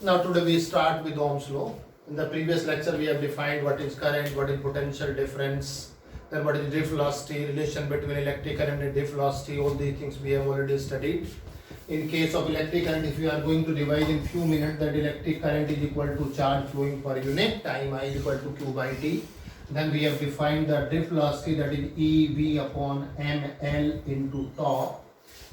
Now today we start with Ohm's law. In the previous lecture we have defined what is current, what is potential difference, then what is drift velocity, relation between electric current and drift velocity. All these things we have already studied. In case of electric current, if you are going to divide in few minutes, that electric current is equal to charge flowing per unit time, I is equal to Q by T. Then we have defined the drift velocity, that is EV upon ml into tau.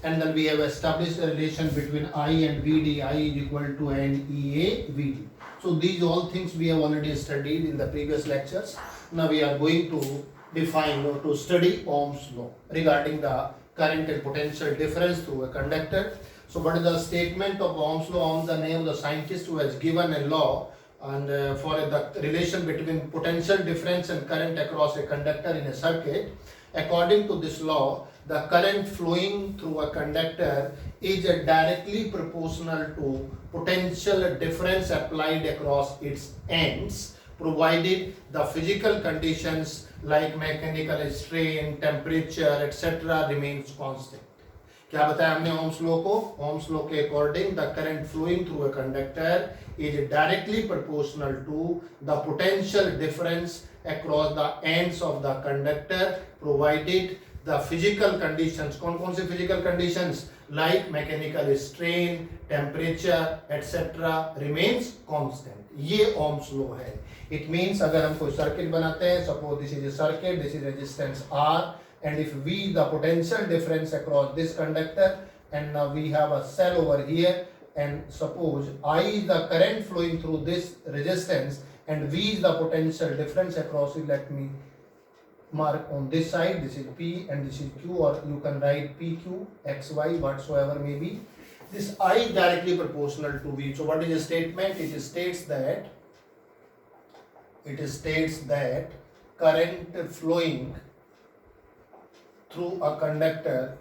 And then we have established a relation between I and Vd. I is equal to NEA Vd. So these all things we have already studied in the previous lectures. Now we are going to define or to study Ohm's law regarding the current and potential difference through a conductor. So what is the statement of Ohm's law? Ohm's the name of the scientist who has given a law and for the relation between potential difference and current across a conductor in a circuit. According to this law, the current flowing through a conductor is directly proportional to potential difference applied across its ends, provided the physical conditions like mechanical strain, temperature, etc. remains constant. क्या बताया हमने Ohm's law को? Ohm's law के according the current flowing through a conductor is directly proportional to the potential difference across the ends of the conductor, provided the physical conditions. कौन-कौन से physical conditions like mechanical strain, temperature, etc. remains constant. ये Ohm's law है. It means अगर हम कोई circuit बनाते हैं, suppose this is a circuit, this is resistance R, and if V the potential difference across this conductor, and now we have a cell over here, and suppose I is the current flowing through this resistance, and V is the potential difference across it. Let me mark on this side, this is P and this is Q, or you can write PQ, XY, whatsoever may be. This I is directly proportional to V. So what is the statement? It states that current flowing through a conductor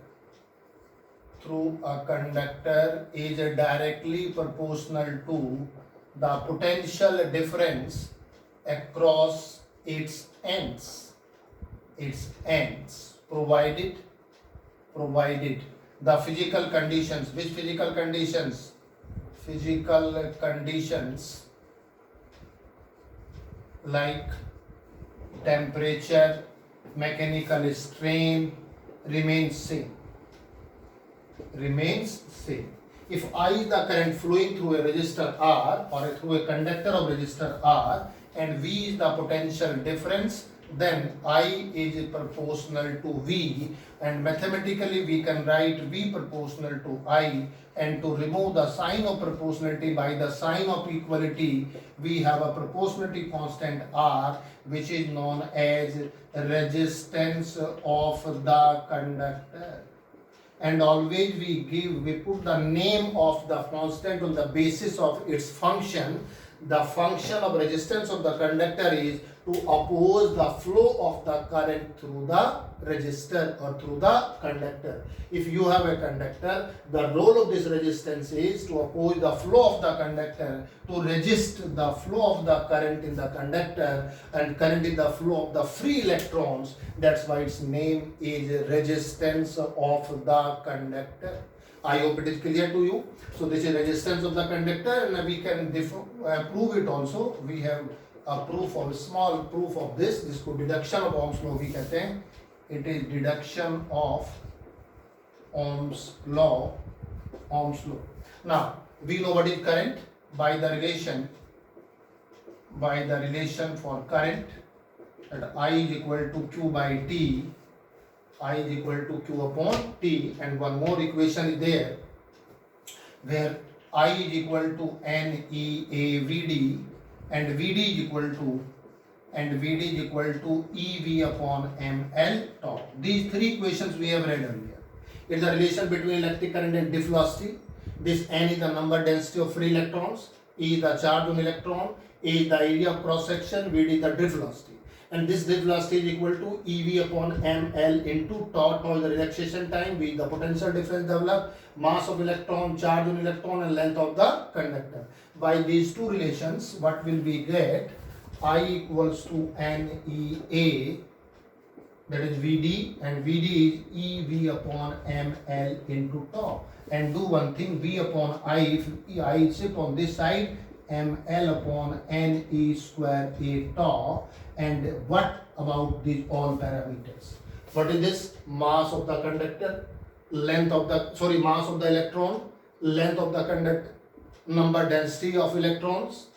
is directly proportional to the potential difference across its ends, provided the physical conditions. Which physical conditions? Physical conditions like temperature, mechanical strain remains same. If I is the current flowing through a resistor R or through a conductor of resistor R, and V is the potential difference, then I is proportional to V, and mathematically we can write V proportional to I, and to remove the sign of proportionality by the sign of equality, we have a proportionality constant R, which is known as resistance of the conductor. And always we put the name of the constant on the basis of its function. The function of resistance of the conductor is to oppose the flow of the current through the resistor or through the conductor. If you have a conductor, the role of this resistance is to oppose the flow of the conductor, to resist the flow of the current in the conductor, and current in the flow of the free electrons. That's why its name is resistance of the conductor. I hope it is clear to you. So this is resistance of the conductor, and we can prove it also. We have a proof of small proof of this. This को deduction of Ohm's law भी कहते हैं. It is deduction of Ohm's law. Now we know what is current by the relation for current, that I is equal to Q by T. I is equal to Q upon T, and one more equation is there where I is equal to NEA Vd, and Vd is equal to EV upon ml tau. These three equations we have read earlier. It's the relation between electric current and drift velocity. This N is the number density of free electrons, E is the charge on electron, A is the area of cross section, Vd is the drift velocity. And this drift velocity is equal to EV upon ml into tau. Tau is the relaxation time, V is the potential difference developed, mass of electron, charge on electron, and length of the conductor. By these two relations, what will we get? I equals to NEA that is Vd, and Vd is EV upon ml into tau. And do one thing, V upon I, if I is shift on this side, ml upon ne square a tau. And what about these all parameters? What is this? Mass of the conductor, length of the, mass of the electron, length of the conductor, number density of electrons,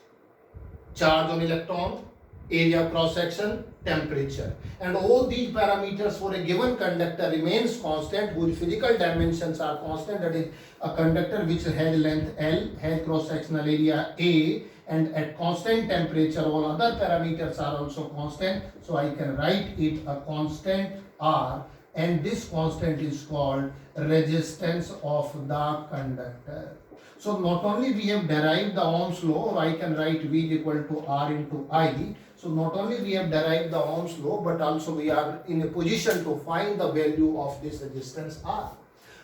charge on electron, area cross section, temperature. And all these parameters for a given conductor remains constant, whose physical dimensions are constant. That is a conductor which has length L, has cross sectional area A, and at constant temperature all other parameters are also constant. So I can write it a constant R, and this constant is called resistance of the conductor. So not only we have derived the Ohm's law, or I can write V is equal to R into I. So not only we have derived the Ohm's law, but also we are in a position to find the value of this resistance R.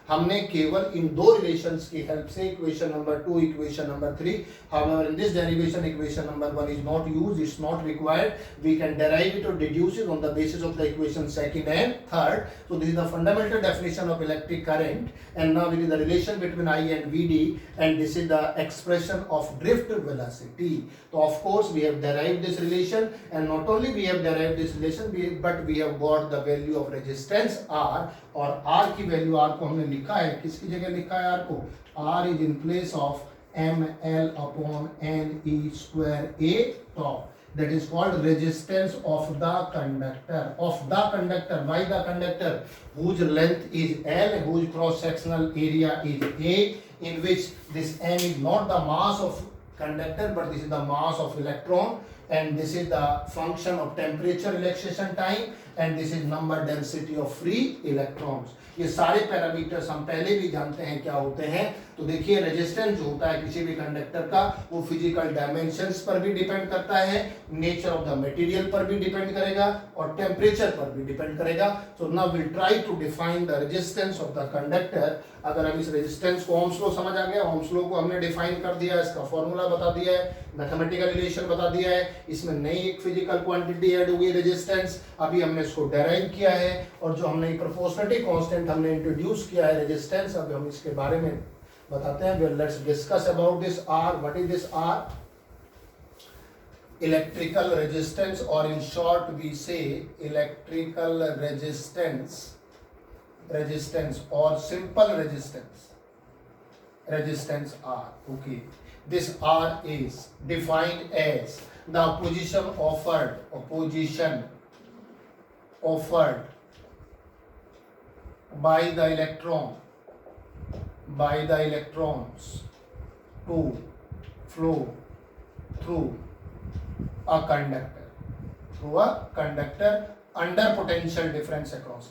हमने केवल इन दो relations की help से equation number 2, equation number 3, however in this derivation equation number 1 is not used, it's not required. We can derive it or deduce it on the basis of the equation 2nd and 3rd. So this is the fundamental definition of electric current, and now it is the relation between I and Vd, and this is the expression of drift velocity. So of course we have derived this relation, and not only we have derived this relation, but we have got the value of resistance R. और R की value R को हमने लिखा है, किसकी जगह लिखा है R को? R is in place of ml upon ne square a tau. That is called resistance of the conductor. Of the conductor, why the conductor? Whose length is L, whose cross sectional area is A, in which this m is not the mass of conductor, but this is the mass of electron, and this is the function of temperature, relaxation time, and this is number density of free electrons. ये सारे parameters हम पहले भी जानते हैं क्या होते हैं. तो देखिए रेजिस्टेंस जो होता है किसी भी कंडक्टर का, वो फिजिकल डायमेंशंस पर भी डिपेंड करता है, नेचर ऑफ द मटेरियल पर भी डिपेंड करेगा, और टेम्परेचर पर भी डिपेंड करेगा. So now will try to define the resistance of the conductor. अगर हम इस रेजिस्टेंस को ओम्स लॉ समझ आ गया, ओम्स लॉ को हमने डिफाइन कर दिया, इसका फॉर्मूला बता दिया है, मैथमेटिकल रिलेशन बता दिया है, इसमें नई एक फिजिकल क्वांटिटी ऐड हुई रेजिस्टेंस, अभी हमने इसको डेराइव किया है, और जो हमने प्रोपोर्शनलिटी कांस्टेंट हमने इंट्रोड्यूस किया है रेजिस्टेंस, अब हम इसके बारे में बताते हैं. Let's discuss about this R. What is this R? Electrical resistance, और इन शॉर्ट वी से electrical resistance or simple resistance R. Okay, this R is defined as the position offered by the electrons to flow through a conductor under potential difference across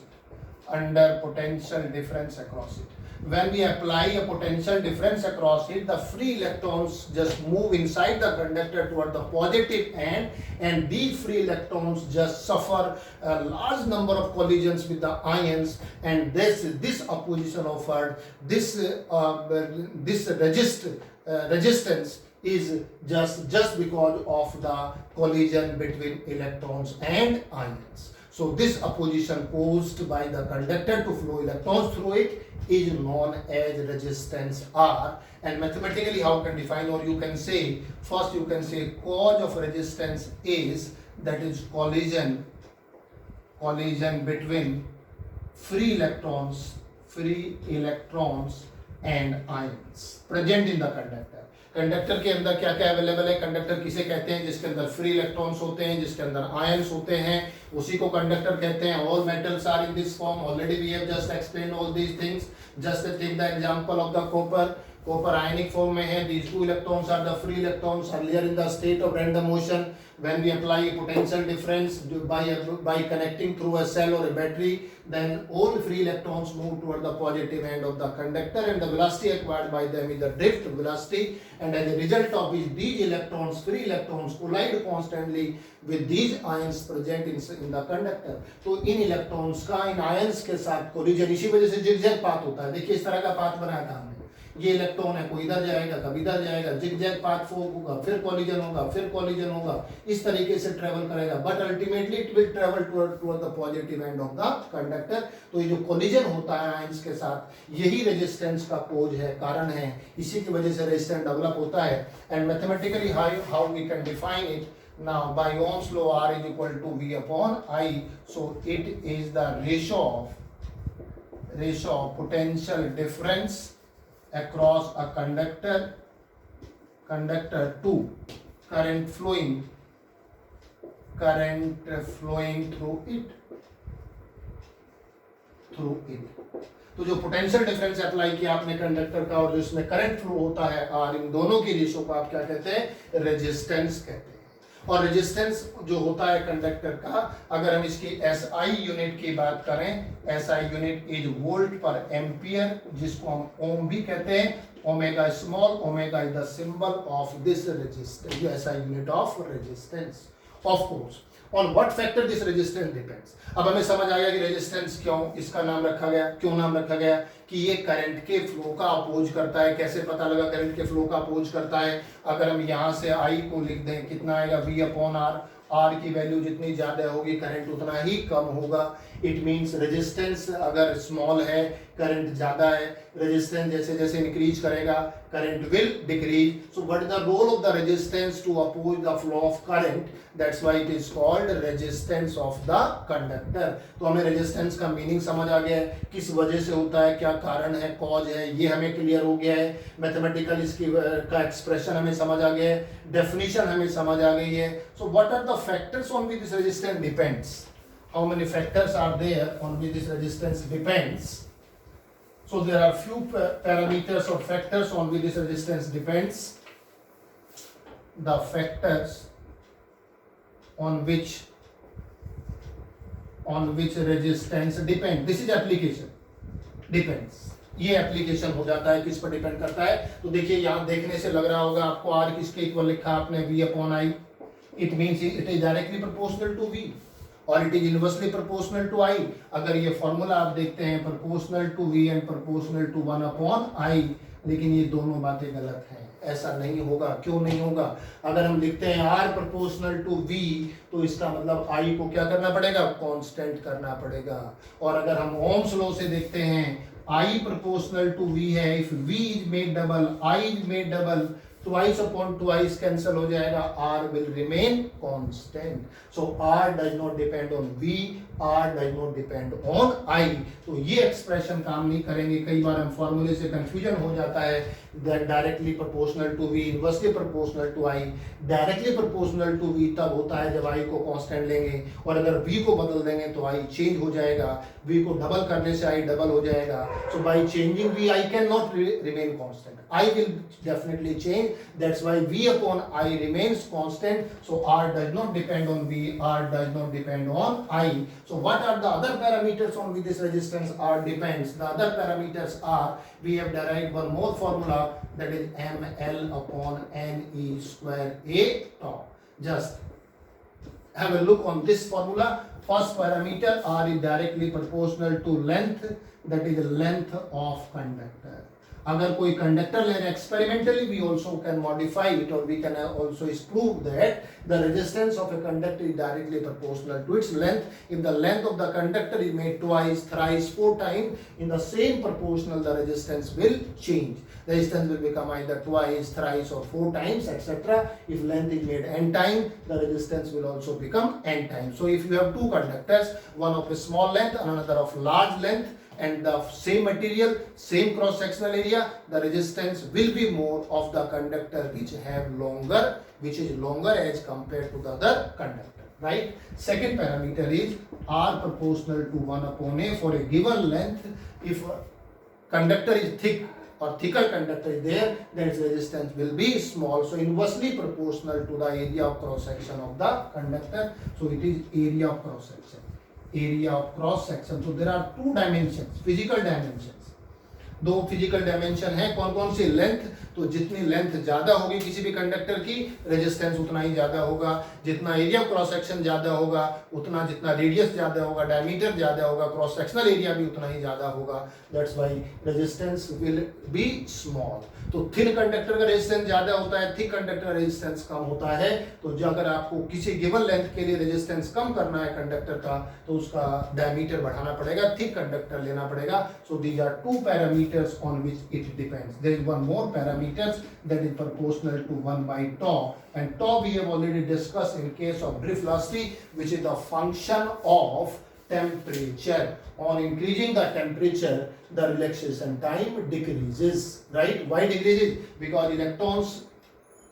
it. When we apply a potential difference across it, the free electrons just move inside the conductor toward the positive end, and these free electrons just suffer a large number of collisions with the ions, and this opposition offered, this resistance is just because of the collision between electrons and ions. So this opposition caused by the conductor to flow electrons through it is known as resistance R. And mathematically how can define, or you can say, first you can say cause of resistance is, that is collision between free electrons and ions present in the conductor. Conductor के अंदर क्या क्या available है? Conductor किसे कहते हैं? जिसके अंदर फ्री इलेक्ट्रॉन्स होते हैं, जिसके अंदर आयंस होते हैं, उसी को कंडक्टर कहते हैं. All metals are in this form. Already we have just explained all these things. Just take the example of the copper ionic form में है. these two electrons are the free electrons earlier in the state of random motion. When we apply a potential difference by connecting through a cell or a battery, then all free electrons move toward the positive end of the conductor, and the velocity acquired by them is the drift velocity, and as a result of which these electrons, free electrons, collide constantly with these ions present in the conductor. तो इन electrons का इन ions के साथ collision, इसी वजह से zigzag path होता है. देखिए इस तरह का पाथ बनाया था हमने. ये इलेक्ट्रॉन है, कोई इधर जाएगा, कभी इधर जाएगा, जिगजैग पाथ होगा, फिर कॉलिजन होगा, फिर कॉलिजन होगा, इस तरीके से ट्रेवल करेगा, but ultimately it will travel toward the positive end of the conductor. तो ये जो कॉलिजन होता है आयंस के साथ, यही रेजिस्टेंस का कोज है, कारण है, इसी की वजह से रेजिस्टेंस डेवलप होता है। And mathematically how we can define it now by Ohm's law, R is equal to V upon I, so it is the ratio of potential difference across a conductor to current flowing through it। तो जो potential difference apply किया आपने conductor का और जो इसमें current flow होता है आर, इन दोनों की रेशियो को आप क्या कहते हैं? रेजिस्टेंस कहते हैं। और रेजिस्टेंस जो होता है कंडक्टर का, अगर हम इसकी एसआई यूनिट की बात करें, एसआई यूनिट इज वोल्ट पर एम्पियर, जिसको हम ओम भी कहते हैं। Omega small, omega is the symbol of this resistance, SI unit of resistance. Of course on what factor this resistance depends. अब हमें समझ आ गया कि रेजिस्टेंस क्यों इसका नाम रखा गया, क्यों नाम रखा गया, कि ये करंट के फ्लो का अपोज करता है। कैसे पता लगा करंट के फ्लो का अपोज करता है? अगर हम यहाँ से आई को लिख दें, कितना आएगा? V upon R. आर की वैल्यू जितनी ज्यादा होगी करंट उतना ही कम होगा। इट मींस रेजिस्टेंस अगर स्मॉल है, करंट ज्यादा है, रेजिस्टेंस जैसे जैसे इंक्रीज करेगा current will decrease. So what is the role of the resistance to oppose the flow of current? That's why it is called resistance of the conductor. तो हमें resistance का meaning समझ आ गया है, किस वजह से होता है, क्या कारण है, कॉज है, ये हमें क्लियर हो गया है। मैथमेटिकल इसकी का एक्सप्रेशन हमें समझ आ गया है, डेफिनेशन हमें समझ आ गई है। So what are the factors on which this resistance depends? How many factors are there on which this resistance depends? So there are few parameters or factors on which this resistance depends. The factors on which resistance depend. This is application. Depends. ये application हो जाता है, किस पर depend करता है? तो देखिए यहाँ देखने से लग रहा होगा आपको आर किसके इक्वल लिखा आपने? V upon I. It means it is directly proportional to V और it is inversely proportional to I. अगर ये फॉर्मूला आप देखते हैं proportional to V and proportional to 1 upon I, लेकिन ये दोनों बातें गलत हैं, ऐसा नहीं होगा। क्यों नहीं होगा? अगर हम लिखते हैं R प्रोपोर्शनल टू V, तो इसका मतलब I को क्या करना पड़ेगा? कांस्टेंट करना पड़ेगा। और अगर हम ओम्स लॉ से देखते हैं I प्रोपोर्शनल टू V है, if V is made double, I is made double, twice upon twice cancel हो जाएगा, R will remain constant. So R does not depend on V, R does not depend on I. तो ये expression काम नहीं करेंगे। कई बार हम फॉर्मूले से कंफ्यूजन हो जाता है। Directly proportional to V, inversely proportional to I। Directly proportional to V तब होता है जब I को कांस्टेंट लेंगे, और अगर V को बदल देंगे तो I चेंज हो जाएगा। V को डबल करने से I डबल हो जाएगा। So by changing V, I cannot remain constant. I will definitely change. That's why V upon I remains constant. So R does not depend on V, R does not depend on I. So what are the other parameters on which this resistance R depends? The other parameters are, we have derived one more formula, that is ML upon NE square A tau. Just have a look on this formula. First parameter, R is directly proportional to length, that is the length of conductor. अगर कोई conductor लेना experimentally, we also can modify it और we can also prove that the resistance of a conductor is directly proportional to its length. If the length of the conductor is made twice, thrice, 4 times in the same proportional, the resistance will change. Resistance will become either twice, thrice or 4 times, etc. If length is made n time, the resistance will also become n times. So if you have two conductors, one of a small length and another of large length, and the same material, same cross sectional area, the resistance will be more of the conductor which is longer as compared to the other conductor, right? Second parameter is R proportional to 1 upon A. For a given length, if conductor is thick or thicker conductor is there, then its resistance will be small. So inversely proportional to the area of cross section of the conductor. So it is area of cross section. Area of cross section. So there are two dimensions, physical dimensions. दो physical dimension है, कौन कौन सी? Length, तो जितनी length ज्यादा होगी किसी भी कंडक्टर की, रेजिस्टेंस उतना ही ज्यादा होगा। जितना एरिया ऑफ क्रॉस सेक्शन ज्यादा होगा उतना, जितना रेडियस ज्यादा होगा, डायमीटर ज्यादा होगा, क्रॉस सेक्शनल एरिया भी उतना ही ज्यादा होगा। That's why resistance will be small. तो थिन कंडक्टर का रेजिस्टेंस ज्यादा होता है, थिक कंडक्टर का रेजिस्टेंस कम होता है। तो जो अगर आपको किसी गिवन लेंथ के लिए रेजिस्टेंस कम करना है कंडक्टर का, तो उसका डायमीटर बढ़ाना पड़ेगा, थिक कंडक्टर लेना पड़ेगा। So these are two parameters on which it depends. There is one more parameters that is proportional to 1 by tau, and tau we have already discussed in case of drift velocity, which is the function of temperature. On increasing the temperature, the relaxation time decreases, right? Why decreases? Because electrons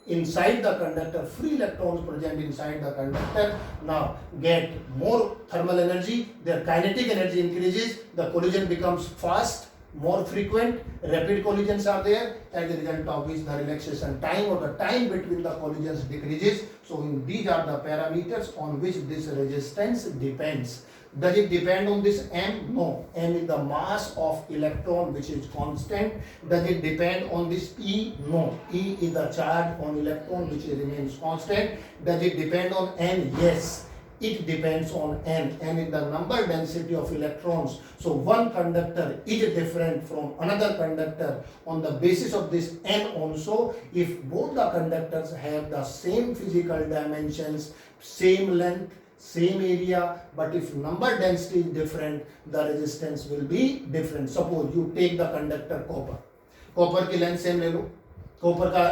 inside the conductor, free electrons present inside the conductor now get more thermal energy, their kinetic energy increases, the collision becomes fast, more frequent, rapid collisions are there, as a result of which the relaxation time or the time between the collisions decreases. So these are the parameters on which this resistance depends. Does it depend on this m? No. M is the mass of electron which is constant. Does it depend on this E? No. E is the charge on electron which remains constant. Does it depend on n? Yes. It depends on n. N is the number density of electrons. So one conductor is different from another conductor on the basis of this n also. If both the conductors have the same physical dimensions, same length, same area, but if number density is different, the resistance will be different. Suppose you take the conductor copper. Copper की length same ले लो, copper का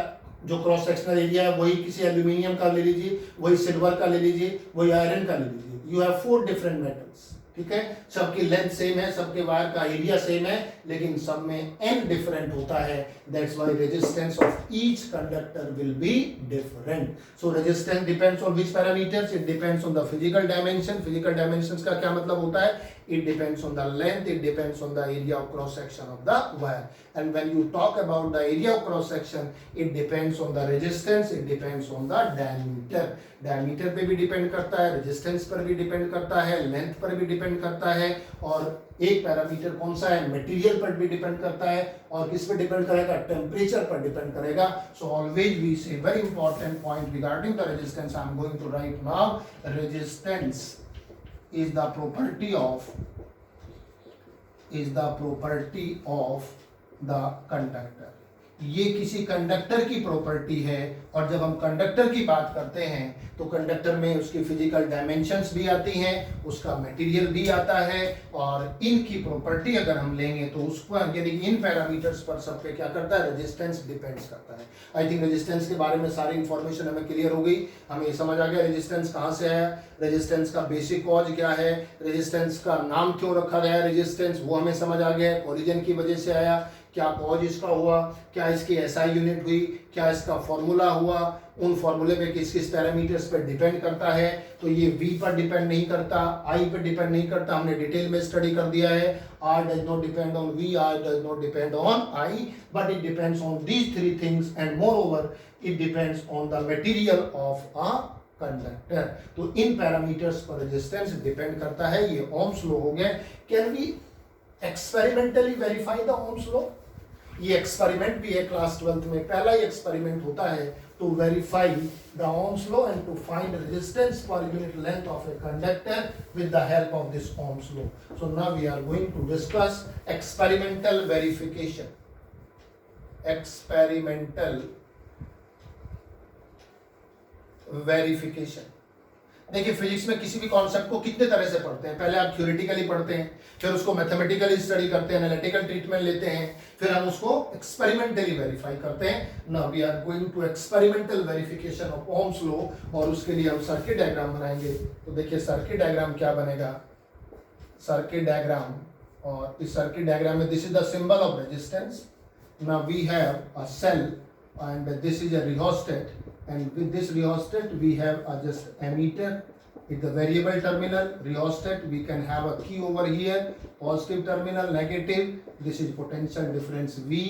जो cross sectional area है वही किसी aluminium का ले लीजिए, वही सिल्वर का ले लीजिए, वही आयरन का ले लीजिए। यू हैव 4 डिफरेंट मेटल्स, ठीक है, सबकी लेंथ सेम है, सबके वायर का एरिया सेम है, लेकिन सब में n डिफरेंट होता है। That's why resistance of each conductor will be different. So resistance depends on which parameters? It depends on the physical dimension. Physical dimensions का क्या मतलब होता है? It depends on the length, it depends on the area of cross section of the wire. And when you talk about the area of cross section, it depends on the resistance, it depends on the diameter. Diameter पे भी depend करता है, resistance पर भी depend करता है, length पर भी डिपेंड करता है, और एक पैरामीटर कौन सा है? मटेरियल पर भी डिपेंड करता है, और किस पर डिपेंड करेगा? टेम्परेचर पर डिपेंड करेगा। So always we say very important point regarding the resistance I am going to write now. Resistance is the property of the conductor. ये किसी कंडक्टर की प्रॉपर्टी है, और जब हम कंडक्टर की बात करते हैं तो कंडक्टर में उसकी फिजिकल डायमेंशंस भी आती हैं, उसका मटेरियल भी आता है, और इनकी प्रॉपर्टी अगर हम लेंगे तो उस पर, यानी इन पैरामीटर्स पर सब पे क्या करता है? रेजिस्टेंस डिपेंड्स करता है। आई थिंक रेजिस्टेंस के बारे में सारी इंफॉर्मेशन हमें क्लियर हो गई, हमें ये समझ आ गया रेजिस्टेंस कहाँ से आया, रेजिस्टेंस का बेसिक कॉज क्या है, रेजिस्टेंस का नाम क्यों रखा गया रेजिस्टेंस, वो हमें समझ आ गया, ओरिजिन की वजह से आया, क्या कॉज इसका हुआ, क्या इसकी एसआई यूनिट हुई, क्या इसका फॉर्मूला हुआ, उन फॉर्मूले पे किस किस पैरामीटर्स पर डिपेंड करता है। तो ये V पर डिपेंड नहीं करता, I पर डिपेंड नहीं करता, हमने डिटेल में स्टडी कर दिया है। R does not depend on V, R does not depend on I, but it depends on these 3 things, and moreover it depends on the material of a conductor. तो इन parameters पर resistance depend करता है। ये Ohm's law हो गए। Can we experimentally verify the Ohm's law? ये experiment भी है क्लास 12th में, पहला ही एक्सपेरिमेंट होता है to verify the Ohm's law and to find resistance per unit length of a conductor with the help of this Ohm's law. So now we are going to discuss experimental verification. Experimental verification. देखिए, physics में किसी भी concept को कितने तरह से पढ़ते हैं। पहले आप थ्योरेटिकली पढ़ते हैं, फिर उसको मैथमेटिकली स्टडी करते हैं, एनालिटिकल ट्रीटमेंट लेते हैं, फिर हम उसको एक्सपेरिमेंटली वेरीफाई करते हैं। Now we are going to experimental verification of Ohm's law, और उसके लिए हम सर्किट डायग्राम बनाएंगे। तो देखिए सर्किट डायग्राम क्या बनेगा, सर्किट डायग्राम, और इस सर्किट डायग्राम में this is the symbol of resistance. Now we have a cell and this is a rheostat, and with this rheostat we have just ammeter with the variable terminal. Rheostat, we can have a key over here, positive terminal, negative. This is potential difference V.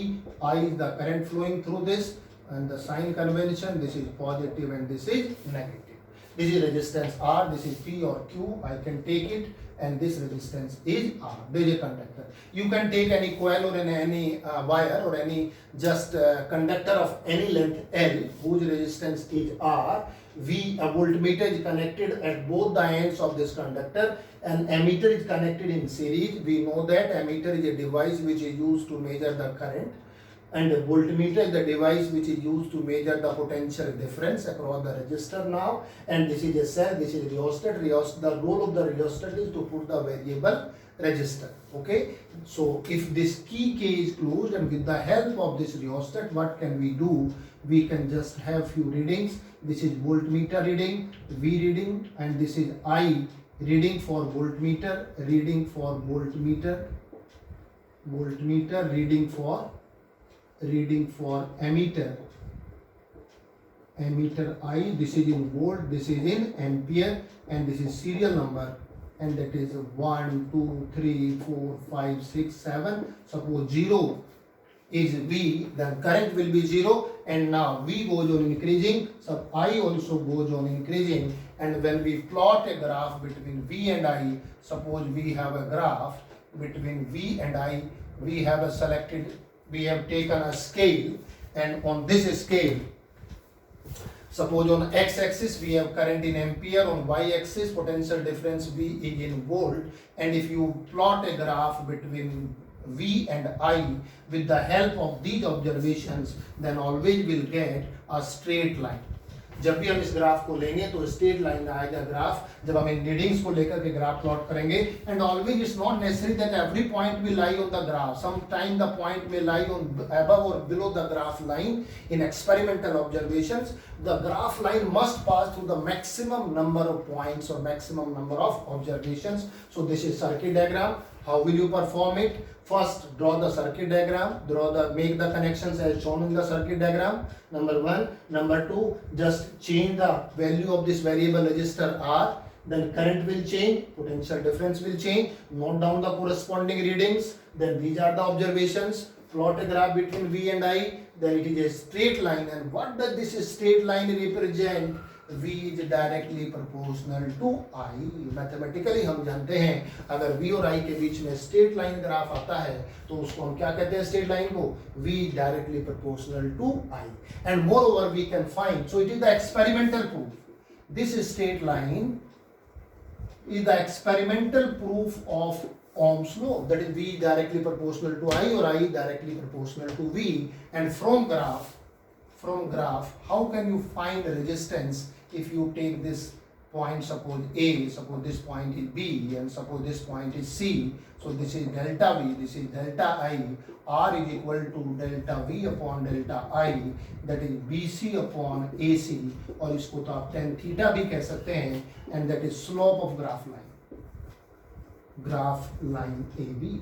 I is the current flowing through this, and the sign convention, this is positive and this is negative. This is resistance R, this is P or Q, I can take it and this resistance is R. There is a conductor. You can take any coil or any wire or any just conductor of any length L whose resistance is R. A voltmeter is connected at both the ends of this conductor and ammeter is connected in series. We know that ammeter is a device which is used to measure the current, and a voltmeter is the device which is used to measure the potential difference across the resistor now. And this is a cell, this is rheostat. The role of the rheostat is to put the variable resistor. Okay, so if this key K is closed, and with the help of this rheostat, what can we do? We can just have few readings. This is voltmeter reading, V reading, and this is I reading for voltmeter, reading for voltmeter, reading for ammeter, I. This is in volt, this is in ampere, and this is serial number, and that is 1 2 3 4 5 6 7. Suppose 0 is V, then current will be 0, and now V goes on increasing, so I also goes on increasing. And when we plot a graph between V and I, suppose we have a graph between V and I, we have taken a scale, and on this scale, suppose on x-axis we have current in ampere, on y-axis potential difference V is in volt, and if you plot a graph between V and I with the help of these observations, then always will get a straight line. जब भी हम इस graph को लेंगे तो straight line आएगा graph, जब हम इन रीडिंग्स को लेकर के ग्राफ प्लॉट करेंगे. And always it's not necessary that every point will lie on the graph. Some time the point may lie on above or below the graph line. In experimental observations, the graph line must pass through the maximum number of points or maximum number of observations. So this is circuit diagram. How will you perform it? First, draw the circuit diagram. Make the connections as shown in the circuit diagram. Number 1. Number 2, just change the value of this variable resistor R. Then current will change, potential difference will change. Note down the corresponding readings. Then these are the observations. Plot a graph between V and I. Then it is a straight line. And what does this straight line represent? V is directly proportional to I. Mathematically हम जानते हैं अगर V और I के बीच में straight line graph आता है तो उसको हम क्या कहते हैं स्ट्रेट लाइन को? V directly proportional to I. And moreover we can find, so it is the experimental proof. This straight line is the experimental proof of Ohm's law, that is V directly proportional to I or I directly proportional to V. And from graph, how can you find resistance if you take this point, suppose A, suppose this point is B, and suppose this point is C. So this is delta V, this is delta I. R is equal to delta V upon delta I, that is BC upon AC, और इसको तो आप tan theta भी कह सकते हैं, and that is slope of graph line AB.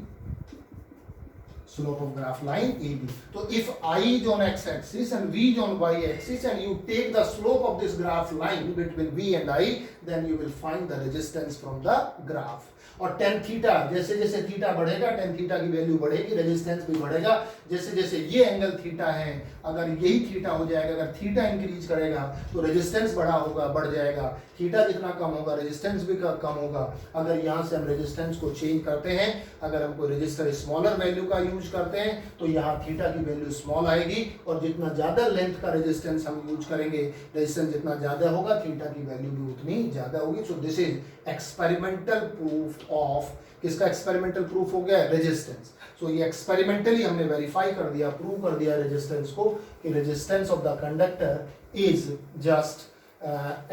Slope of graph line AB. So if I is on x-axis and V is on y-axis, and you take the slope of this graph line between V and I, then you will find the resistance from the graph. और tan theta, जैसे जैसे theta बढ़ेगा tan theta की value बढ़ेगी, resistance भी बढ़ेगा. जैसे जैसे ये एंगल थीटा है, अगर यही थीटा हो जाएगा, अगर थीटा इंक्रीज करेगा तो रेजिस्टेंस बढ़ जाएगा. थीटा जितना कम होगा रेजिस्टेंस भी कम होगा. अगर यहाँ से हम रेजिस्टेंस को चेंज करते हैं, अगर हम कोई रेजिस्टर स्मॉलर वैल्यू का यूज करते हैं तो यहाँ थीटा की वैल्यू स्मॉल आएगी, और जितना ज़्यादा लेंथ का रेजिस्टेंस हम यूज करेंगे, रेजिस्टेंस जितना ज़्यादा होगा थीटा की वैल्यू भी उतनी ज़्यादा होगी. सो this is experimental proof of, किसका एक्सपेरिमेंटल प्रूफ हो गया? रेजिस्टेंस. सो ये एक्सपेरिमेंटली हमने वेरीफाई कर दिया, प्रूव कर दिया रेजिस्टेंस को, कि resistance of the conductor is just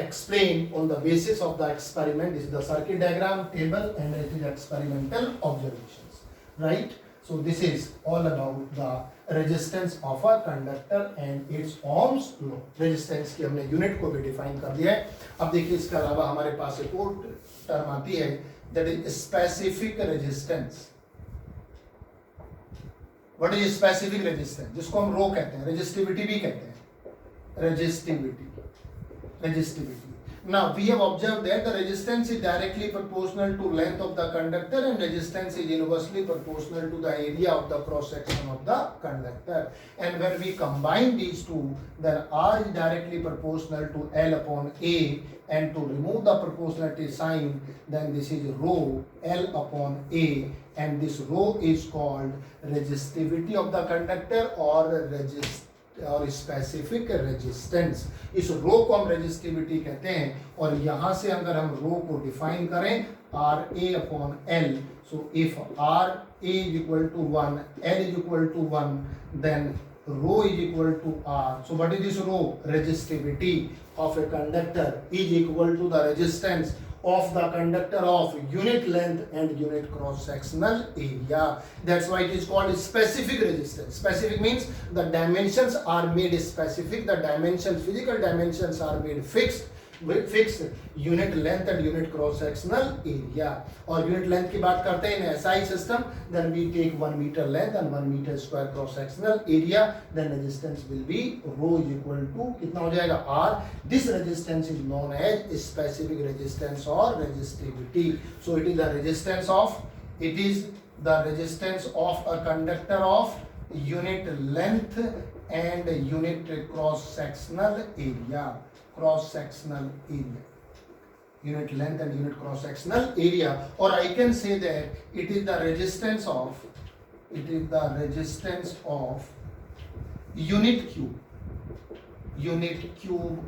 explained on the basis of the experiment. This is the circuit diagram table and it is experimental observations, right? So this is all about the resistance of a conductor and its Ohm's law. Resistance की हमने unit को भी define कर दिया है. अब देखिए इसके अलावा हमारे पास एक और टर्म आती है, that is specific resistance. What is specific resistance? जिसको हम रो कहते हैं, resistivity भी कहते हैं, resistivity. Now we have observed that the resistance is directly proportional to length of the conductor and resistance is inversely proportional to the area of the cross section of the conductor. And when we combine these two, then R is directly proportional to L upon A, and to remove the proportionality sign, then this is rho L upon A, and this rho is called resistivity of the conductor और specific resistance. इस रो को हम resistivity कहते हैं. और यहां से अगर हम रो को डिफाइन करें R A upon L, so if R A is equal to 1, L is equal to 1, then rho is equal to R. So what is this rho? Resistivity of a conductor is equal to the resistance of the conductor of unit length and unit cross sectional area. That's why it is called specific resistance. Specific means the dimensions are made specific, the dimensions, physical dimensions are made fixed with fixed unit length and unit cross sectional area. और unit length की बात करते हैं in SI system, then we take 1 meter length and 1 meter square cross sectional area, then resistance will be rho is equal to कितना हो जाएगा R. This resistance is known as specific resistance or resistivity. So it is the resistance of a conductor of unit length and unit cross sectional area. Unit length and unit cross sectional area, or I can say that it is the resistance of unit cube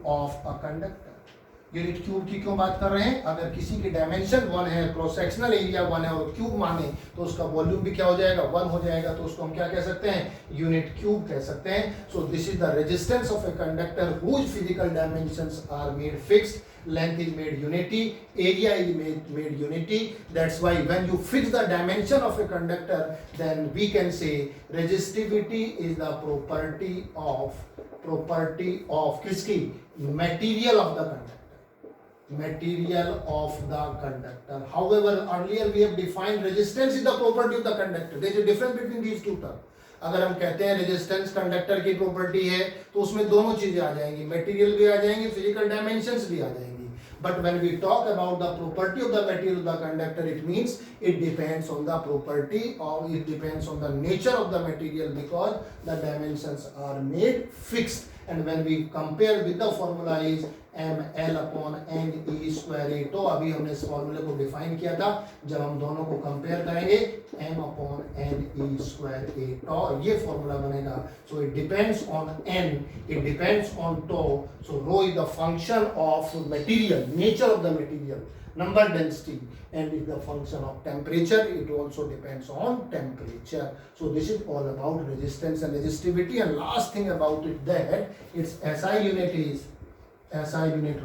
of a conductor. Unit cube की क्यों बात कर रहे हैं? अगर किसी की dimension 1 है, क्रॉस सेक्शनल एरिया 1 है और क्यूब माने तो उसका वॉल्यूम भी क्या हो जाएगा? 1 हो जाएगा. तो उसको हम क्या कह सकते हैं? यूनिट क्यूब कह सकते हैं. So this is the resistance of a conductor whose physical dimensions are made fixed, length is made unity, area is made unity. That's why when you fix the dimension of a conductor, then we can say resistivity is the property of किसकी? Material of the conductor. However, earlier we have defined resistance is the property of the conductor. There is a difference between these two terms. अगर हम कहते हैं resistance conductor की property है तो उसमें दोनों चीजें आ जाएंगी, मटेरियल भी आ जाएंगे, फिजिकल डायमेंशंस भी आ जाएंगी. But when we talk about the property of the material of the conductor, it means it depends on the property or it depends on the nature of the material because the dimensions are made fixed. And when we compare with the formula is ml upon n e square a, तो अभी हमने इस फॉर्मूले को define किया था. जब हम दोनों को कंपेयर करेंगे m upon n e square a, तो ये फॉर्मूला बनेगा. So it depends on n, it depends on tau. So rho is the function of material, nature of the material, number density, and is the function of temperature. It also depends on temperature. So this is all about resistance and resistivity. And last thing about it, that its SI unit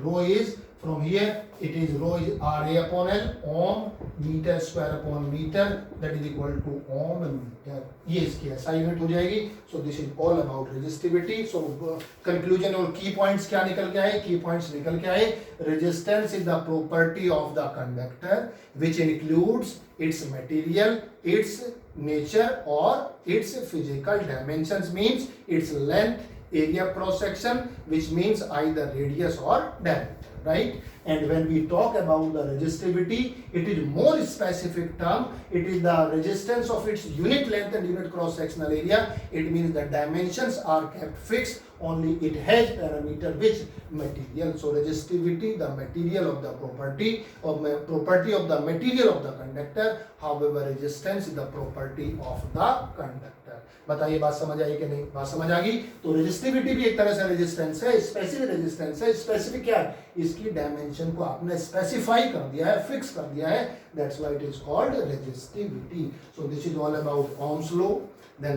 rho is from here, it is rho is RA upon L, ohm meter square upon meter, that is equal to ohm meter. ये इसकी SI unit हो जाएगी. So this is all about resistivity. So conclusion और key points क्या निकल के आए? Key points निकल के आए. Resistance is the property of the conductor which includes its material, its nature or its physical dimensions, means its length, area cross section, which means either radius or diameter, right? And when we talk about the resistivity, it is more specific term. It is the resistance of its unit length and unit cross sectional area. It means the dimensions are kept fixed. Only it has parameter which material. So resistivity, the material of the property of the material of the conductor. However, resistance is the property of the conductor. बताइए बात समझ आई कि नहीं? बात समझ आ गई. तो रेजिस्टिविटी भी एक तरह से रेजिस्टेंस है, स्पेसिफिक रेजिस्टेंस है. स्पेसिफिक क्या है? इसकी डायमेंशन को आपने स्पेसिफाई कर दिया है, फिक्स कर दिया है. That's why it is called resistivity. So this is all about Ohm's law, then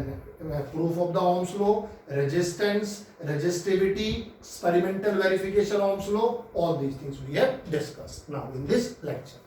proof of the Ohm's law, resistance, resistivity, experimental verification Ohm's law, all these things we have discussed now in this lecture.